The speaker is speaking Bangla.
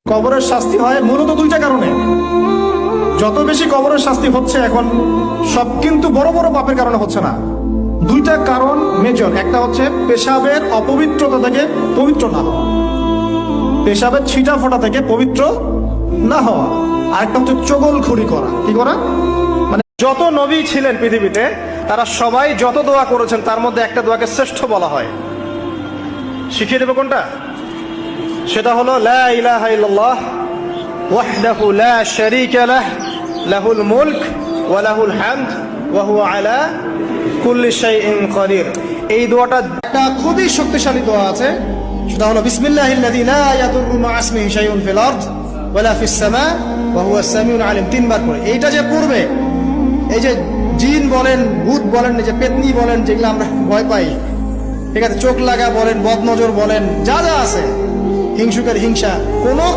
কবরের শাস্তি হয় মূলত দুইটা কারণে। যত বেশি কবরের শাস্তি হচ্ছে এখন, সব কিন্তু বড় বড় পাপের কারণে হচ্ছে না। দুইটা কারণ মেজর। একটা হচ্ছে পেশাবের অপবিত্রতা থেকে পবিত্র না হওয়া, পেশাবের ছিটা ফোটা থেকে পবিত্র না হওয়া। আরেকটা হচ্ছে চগলখড়ি করা। কি করা? মানে যত নবী ছিলেন পৃথিবীতে, তারা সবাই যত দোয়া করেছেন তার মধ্যে একটা দোয়াকে শ্রেষ্ঠ বলা হয়। শিখিয়ে দেবো কোনটা? সেটা হলো লা ইলাহা ইল্লাল্লাহ ওয়াহদাহু লা শারীকা লাহ লাহুল মুলক ওয়া লাহুল হামদ ওয়া হুয়া আলা কুল্লি শাইইন কাদির। এই দোয়াটা একটা খুবই শক্তিশালী দোয়া আছে, সেটা হলো বিসমিল্লাহিল্লাযী লা ইয়াদুররু মা ইসমিহি শাইউন ফিল আরদ ওয়া লা ফিস সামা ওয়া হুয়া সামিউল আলিম। তিনবার করে এইটা যে পড়বে, এই যে জিন বলেন, ভূত বলেন, যে পেতনি বলেন, যেগুলো আমরা ভয় পাই, ঠিক আছে, চোখ লাগা বলেন, বদনজর বলেন, যা যা আছে, হিংসুকের হিংসা, কোনো